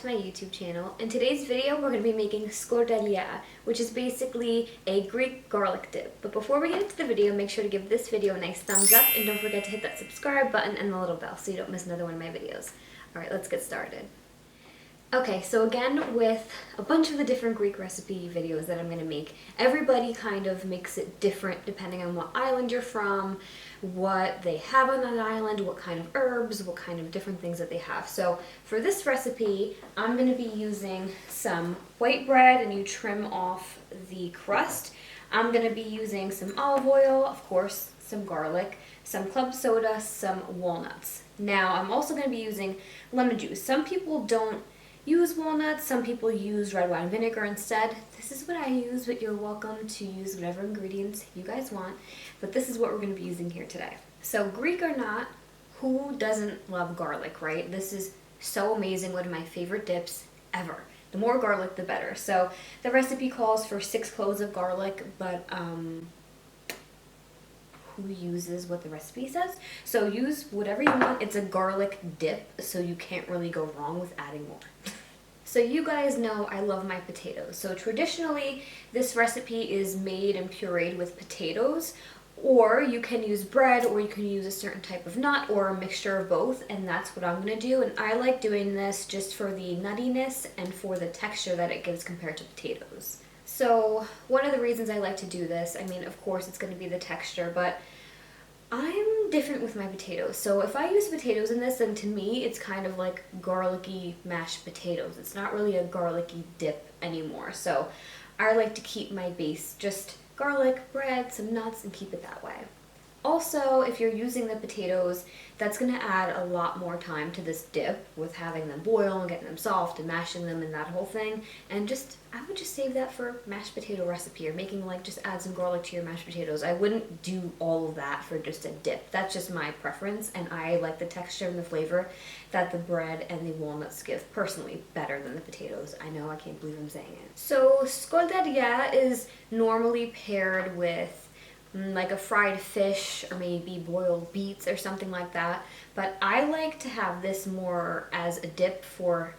to my YouTube channel. In today's video, we're going to be making Skordalia, which is basically a Greek garlic dip. But before we get into the video, make sure to give this video a nice thumbs up and don't forget to hit that subscribe button and the little bell so you don't miss another one of my videos. Alright, let's get started. Okay, so again, with a bunch of the different Greek recipe videos that I'm going to make, everybody kind of makes it different depending on what island you're from, what they have on that island, what kind of herbs, what kind of different things that they have. So for this recipe, I'm going to be using some white bread, and you trim off the crust. I'm going to be using some olive oil, of course, some garlic, some club soda, some walnuts. Now, I'm also going to be using lemon juice. Some people don't use walnuts, some people use red wine vinegar instead. This is what I use, but you're welcome to use whatever ingredients you guys want. But this is what we're going to be using here today. So Greek or not, who doesn't love garlic, right? This is so amazing, one of my favorite dips ever. The more garlic, the better. So the recipe calls for 6 cloves of garlic, but who uses what the recipe says? So use whatever you want. It's a garlic dip, so you can't really go wrong with adding more. So you guys know I love my potatoes. So traditionally, this recipe is made and pureed with potatoes, or you can use bread, or you can use a certain type of nut, or a mixture of both, and that's what I'm gonna do. And I like doing this just for the nuttiness and for the texture that it gives compared to potatoes. So one of the reasons I like to do this, I mean, of course it's gonna be the texture, but I'm different with my potatoes. So if I use potatoes in this, then to me it's kind of like garlicky mashed potatoes. It's not really a garlicky dip anymore. So I like to keep my base just garlic, bread, some nuts, and keep it that way. Also, if you're using the potatoes, that's going to add a lot more time to this dip with having them boil and getting them soft and mashing them and that whole thing. And I would just save that for mashed potato recipe, or making just add some garlic to your mashed potatoes. I wouldn't do all of that for just a dip. That's just my preference, and I like the texture and the flavor that the bread and the walnuts give personally better than the potatoes. I know, I can't believe I'm saying it. So Skordalia is normally paired with like a fried fish or maybe boiled beets or something like that. But I like to have this more as a dip for,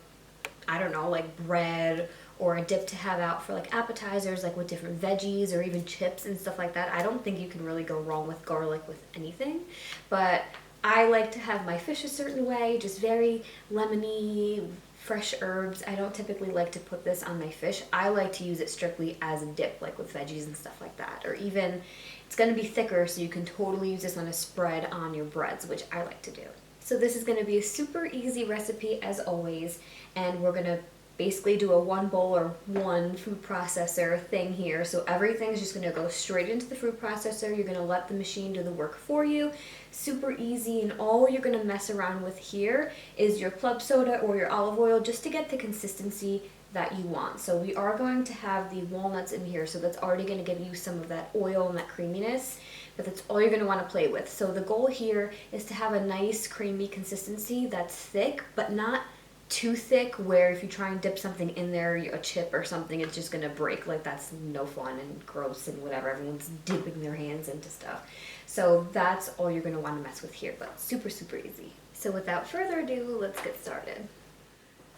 I don't know, like bread, or a dip to have out for like appetizers, like with different veggies or even chips and stuff like that. I don't think you can really go wrong with garlic with anything. But I like to have my fish a certain way, just very lemony, fresh herbs. I don't typically like to put this on my fish. I like to use it strictly as a dip, like with veggies and stuff like that. Or even, it's going to be thicker, so you can totally use this on a spread on your breads, which I like to do. So this is going to be a super easy recipe as always, and we're going to basically do a one bowl or one food processor thing here. So everything's just going to go straight into the food processor. You're going to let the machine do the work for you. Super easy, and all you're going to mess around with here is your club soda or your olive oil, just to get the consistency that you want. So we are going to have the walnuts in here, so that's already going to give you some of that oil and that creaminess, but that's all you're going to want to play with. So the goal here is to have a nice creamy consistency that's thick, but not too thick where if you try and dip something in there, a chip or something, it's just gonna break. Like, that's no fun and gross and whatever. Everyone's dipping their hands into stuff. So that's all you're gonna want to mess with here, but super, super easy. So without further ado, let's get started.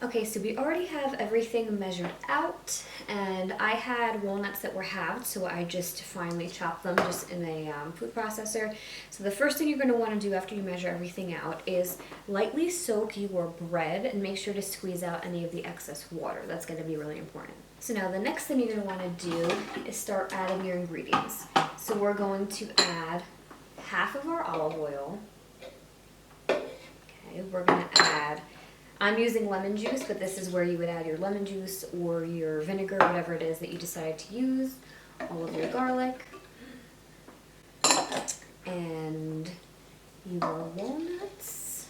Okay, so we already have everything measured out, and I had walnuts that were halved, so I just finely chopped them just in a food processor. So the first thing you're going to want to do after you measure everything out is lightly soak your bread and make sure to squeeze out any of the excess water. That's going to be really important. So now the next thing you're going to want to do is start adding your ingredients. So we're going to add half of our olive oil. Okay, we're going to add, I'm using lemon juice, but this is where you would add your lemon juice or your vinegar, whatever it is that you decide to use. All of your garlic. And your walnuts.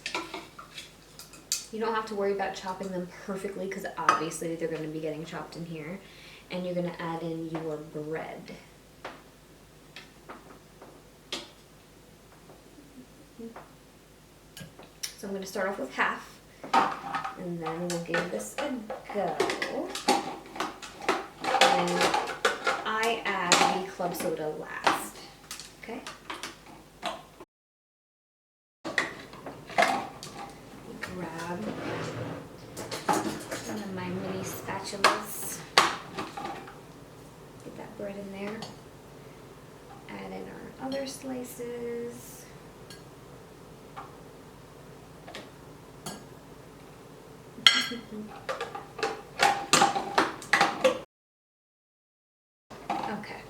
You don't have to worry about chopping them perfectly, because obviously they're going to be getting chopped in here. And you're going to add in your bread. So I'm going to start off with half. And then we'll give this a go. And I add the club soda last. Okay? Grab spatulas. Get that bread in there. Add in our other slices. Okay.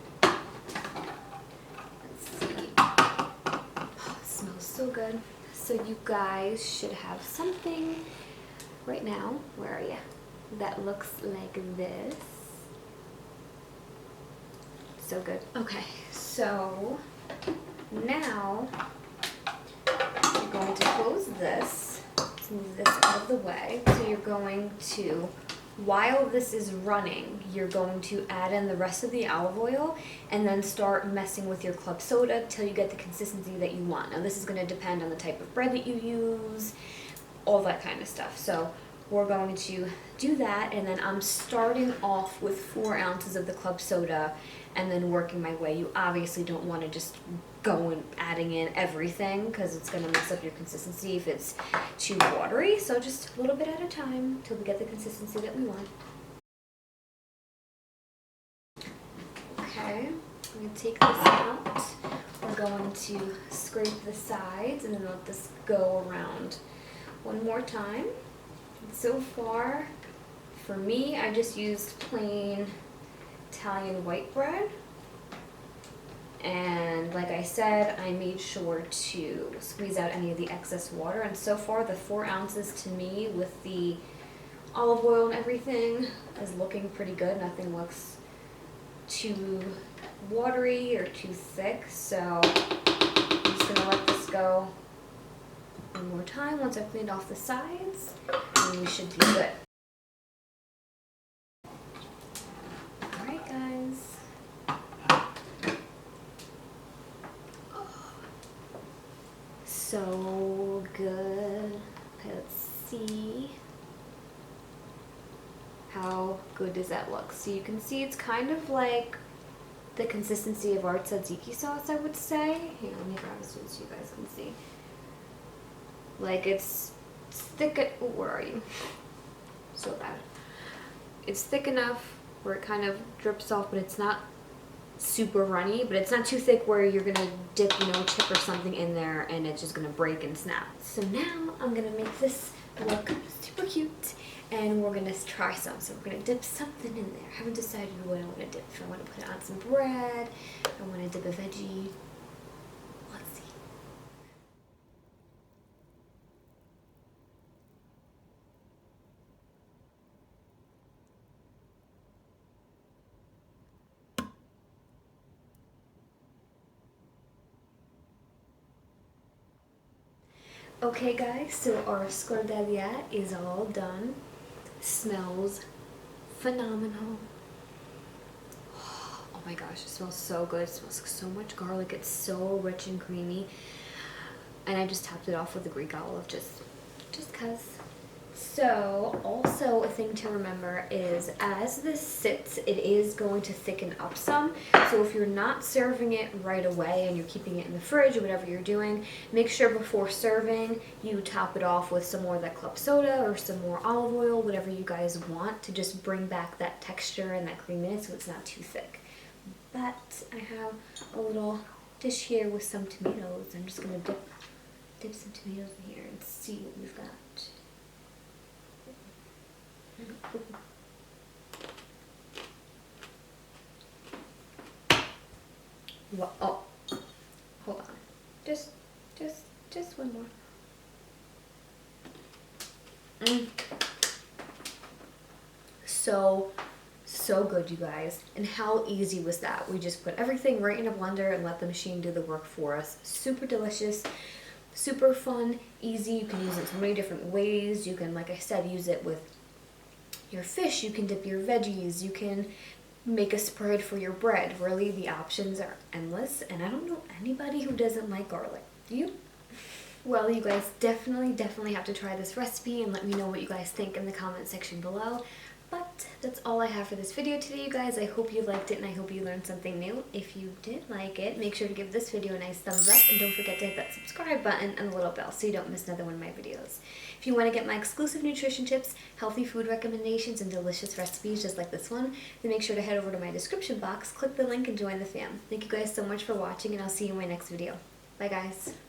Let's see. Oh, it smells so good. So you guys should have something right now. Where are you? That looks like this. So good. Okay, so now you're going to close this. Let's move this out of the way. So you're going to, while this is running, you're going to add in the rest of the olive oil and then start messing with your club soda till you get the consistency that you want. Now this is going to depend on the type of bread that you use, all that kind of stuff. So we're going to do that, and then I'm starting off with 4 ounces of the club soda and then working my way. You obviously don't want to just go and adding in everything because it's going to mess up your consistency if it's too watery. So just a little bit at a time till we get the consistency that we want. Okay, I'm going to take this out. We're going to scrape the sides and then let this go around one more time. So far, for me, I just used plain Italian white bread. And like I said, I made sure to squeeze out any of the excess water. And so far, the 4 ounces to me with the olive oil and everything is looking pretty good. Nothing looks too watery or too thick. So I'm just gonna let this go one more time once I've cleaned off the sides, and we should be good. Alright guys. Oh, so good. Okay, let's see. How good does that look? So you can see it's kind of like the consistency of our tzatziki sauce, I would say. Hang on, let me grab this one so you guys can see. Like it's thick, where are you? So bad. It's thick enough where it kind of drips off, but it's not super runny, but it's not too thick where you're gonna dip, chip or something in there and it's just gonna break and snap. So now I'm gonna make this look super cute and we're gonna try some. So we're gonna dip something in there. I haven't decided what I wanna dip. If I wanna put it on some bread, I wanna dip a veggie. Let's see. Okay guys, so our Skordalia is all done. Smells phenomenal. Oh my gosh, it smells so good. It smells like so much garlic. It's so rich and creamy. And I just topped it off with a Greek olive just cause. So also a thing to remember is as this sits, it is going to thicken up some. So if you're not serving it right away and you're keeping it in the fridge or whatever you're doing, make sure before serving you top it off with some more of that club soda or some more olive oil, whatever you guys want to just bring back that texture and that creaminess so it's not too thick. But I have a little dish here with some tomatoes. I'm just going to dip some tomatoes in here and see what we've got. Well, oh, hold on. Just one more. So good, you guys. And how easy was that? We just put everything right in a blender and let the machine do the work for us. Super delicious, super fun, easy. You can use it so many different ways. You can, like I said, use it with your fish. You can dip your veggies. You can make a spread for your bread. Really, the options are endless. And I don't know anybody who doesn't like garlic. Do you? Well, you guys definitely have to try this recipe and let me know what you guys think in the comment section below. But that's all I have for this video today, you guys. I hope you liked it and I hope you learned something new. If you did like it, make sure to give this video a nice thumbs up and don't forget to hit that subscribe button and the little bell so you don't miss another one of my videos. If you want to get my exclusive nutrition tips, healthy food recommendations, and delicious recipes just like this one, then make sure to head over to my description box, click the link, and join the fam. Thank you guys so much for watching, and I'll see you in my next video. Bye, guys.